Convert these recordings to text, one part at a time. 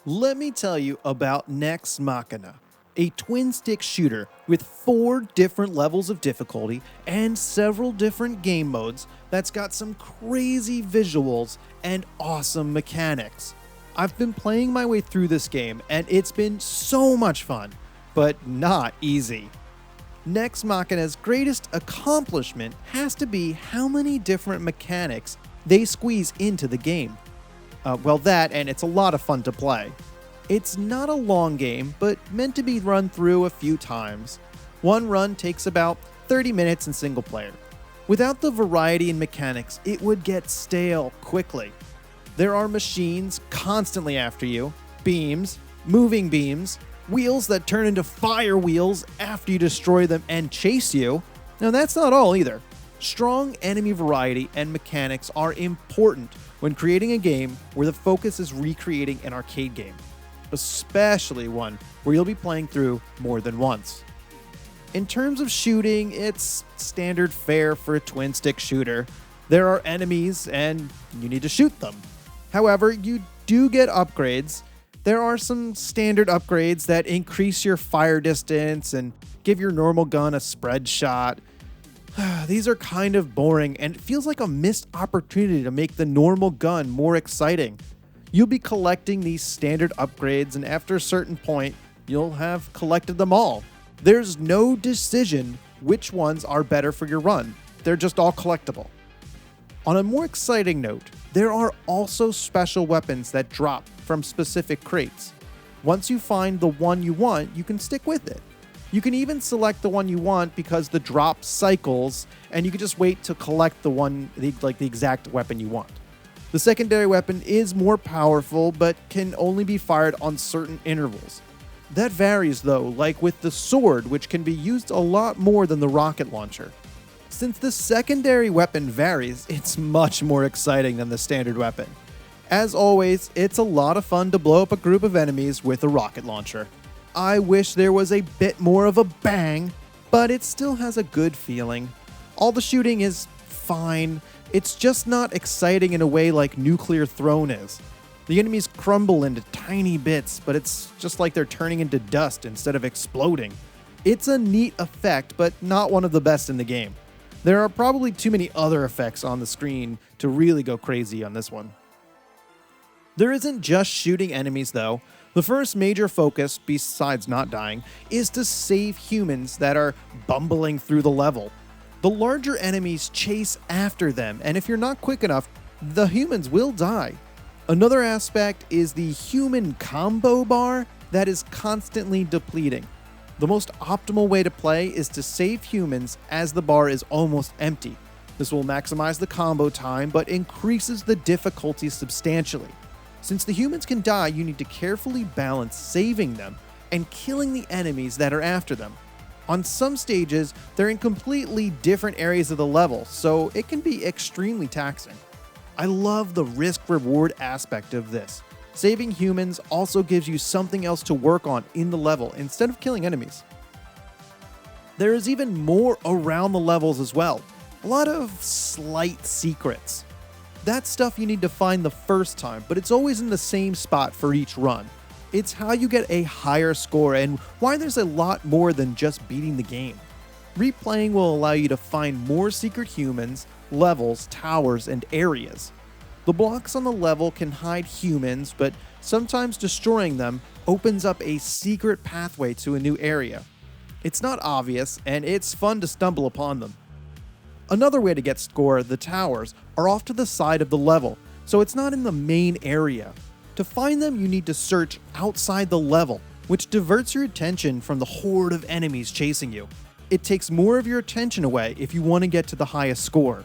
Let me tell you about Nex Machina, a twin-stick shooter with 4 different levels of difficulty and several different game modes that's got some crazy visuals and awesome mechanics. I've been playing my way through this game and it's been so much fun, but not easy. Nex Machina's greatest accomplishment has to be how many different mechanics they squeeze into the game. That, and it's a lot of fun to play. It's not a long game, but meant to be run through a few times. One run takes about 30 minutes in single player. Without the variety in mechanics, it would get stale quickly. There are machines constantly after you, beams, moving beams, wheels that turn into fire wheels after you destroy them and chase you. Now that's not all either. Strong enemy variety and mechanics are important when creating a game where the focus is recreating an arcade game, especially one where you'll be playing through more than once. In terms of shooting, it's standard fare for a twin-stick shooter. There are enemies and you need to shoot them. However, you do get upgrades. There are some standard upgrades that increase your fire distance and give your normal gun a spread shot. These are kind of boring, and it feels like a missed opportunity to make the normal gun more exciting. You'll be collecting these standard upgrades, and after a certain point, you'll have collected them all. There's no decision which ones are better for your run. They're just all collectible. On a more exciting note, there are also special weapons that drop from specific crates. Once you find the one you want, you can stick with it. You can even select the one you want because the drop cycles, and you can just wait to collect the exact weapon you want. The secondary weapon is more powerful, but can only be fired on certain intervals. That varies though, like with the sword, which can be used a lot more than the rocket launcher. Since the secondary weapon varies, it's much more exciting than the standard weapon. As always, it's a lot of fun to blow up a group of enemies with a rocket launcher. I wish there was a bit more of a bang, but it still has a good feeling. All the shooting is fine, it's just not exciting in a way like Nuclear Throne is. The enemies crumble into tiny bits, but it's just like they're turning into dust instead of exploding. It's a neat effect, but not one of the best in the game. There are probably too many other effects on the screen to really go crazy on this one. There isn't just shooting enemies though. The first major focus, besides not dying, is to save humans that are bumbling through the level. The larger enemies chase after them, and if you're not quick enough, the humans will die. Another aspect is the human combo bar that is constantly depleting. The most optimal way to play is to save humans as the bar is almost empty. This will maximize the combo time, but increases the difficulty substantially. Since the humans can die, you need to carefully balance saving them and killing the enemies that are after them. On some stages, they're in completely different areas of the level, so it can be extremely taxing. I love the risk-reward aspect of this. Saving humans also gives you something else to work on in the level instead of killing enemies. There is even more around the levels as well. A lot of slight secrets. That's stuff you need to find the first time, but it's always in the same spot for each run. It's how you get a higher score and why there's a lot more than just beating the game. Replaying will allow you to find more secret humans, levels, towers, and areas. The blocks on the level can hide humans, but sometimes destroying them opens up a secret pathway to a new area. It's not obvious, and it's fun to stumble upon them. Another way to get score, the towers, are off to the side of the level, so it's not in the main area. To find them, you need to search outside the level, which diverts your attention from the horde of enemies chasing you. It takes more of your attention away if you want to get to the highest score.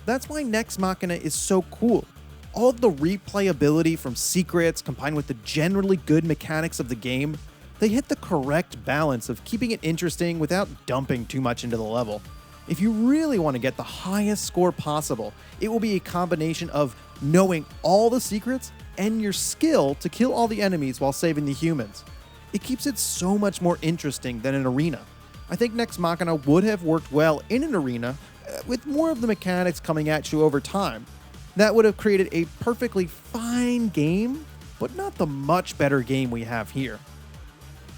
That's why Nex Machina is so cool. All of the replayability from secrets combined with the generally good mechanics of the game, they hit the correct balance of keeping it interesting without dumping too much into the level. If you really want to get the highest score possible, it will be a combination of knowing all the secrets and your skill to kill all the enemies while saving the humans. It keeps it so much more interesting than an arena. I think Nex Machina would have worked well in an arena with more of the mechanics coming at you over time. That would have created a perfectly fine game, but not the much better game we have here.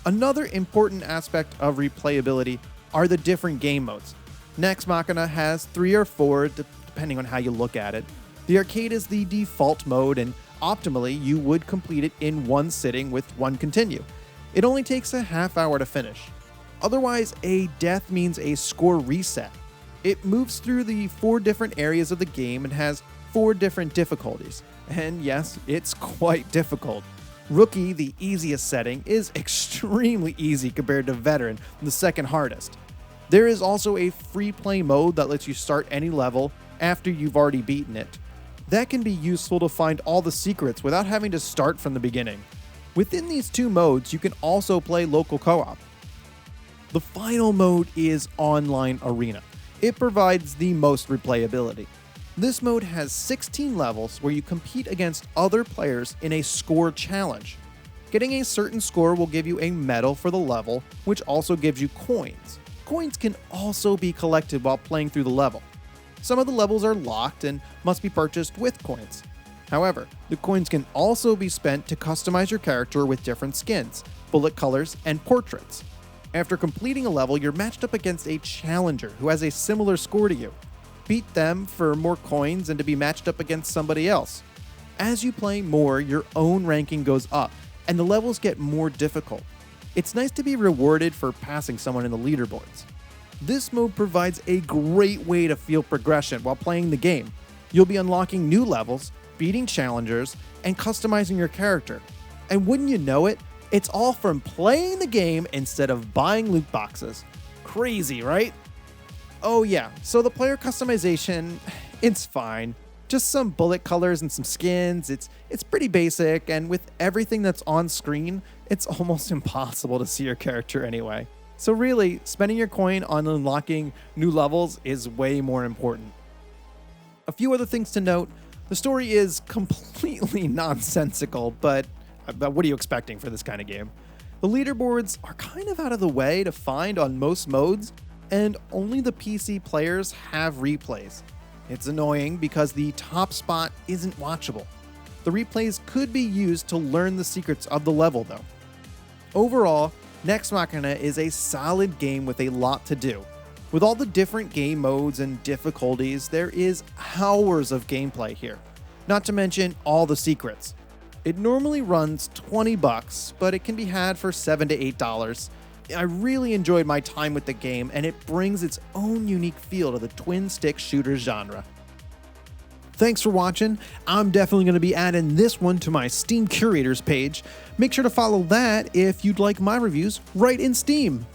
Another important aspect of replayability are the different game modes. Nex Machina has 3 or 4, depending on how you look at it. The arcade is the default mode, and optimally, you would complete it in one sitting with one continue. It only takes a half hour to finish. Otherwise, a death means a score reset. It moves through the 4 different areas of the game and has 4 different difficulties. And yes, it's quite difficult. Rookie, the easiest setting, is extremely easy compared to Veteran, the second hardest. There is also a free play mode that lets you start any level after you've already beaten it. That can be useful to find all the secrets without having to start from the beginning. Within these 2 modes, you can also play local co-op. The final mode is Online Arena. It provides the most replayability. This mode has 16 levels where you compete against other players in a score challenge. Getting a certain score will give you a medal for the level, which also gives you coins. Coins can also be collected while playing through the level. Some of the levels are locked and must be purchased with coins. However, the coins can also be spent to customize your character with different skins, bullet colors, and portraits. After completing a level, you're matched up against a challenger who has a similar score to you. Beat them for more coins and to be matched up against somebody else. As you play more, your own ranking goes up, and the levels get more difficult. It's nice to be rewarded for passing someone in the leaderboards. This mode provides a great way to feel progression while playing the game. You'll be unlocking new levels, beating challengers, and customizing your character. And wouldn't you know it, it's all from playing the game instead of buying loot boxes. Crazy, right? Oh yeah, so the player customization, it's fine. Just some bullet colors and some skins. It's pretty basic, and with everything that's on screen, it's almost impossible to see your character anyway. So really, spending your coin on unlocking new levels is way more important. A few other things to note. The story is completely nonsensical, but what are you expecting for this kind of game? The leaderboards are kind of out of the way to find on most modes, and only the PC players have replays. It's annoying because the top spot isn't watchable. The replays could be used to learn the secrets of the level though. Overall, Nex Machina is a solid game with a lot to do. With all the different game modes and difficulties, there is hours of gameplay here. Not to mention all the secrets. It normally runs $20, but it can be had for $7 to $8. I really enjoyed my time with the game, and it brings its own unique feel to the twin-stick shooter genre. Thanks for watching. I'm definitely going to be adding this one to my Steam Curators page. Make sure to follow that if you'd like my reviews right in Steam.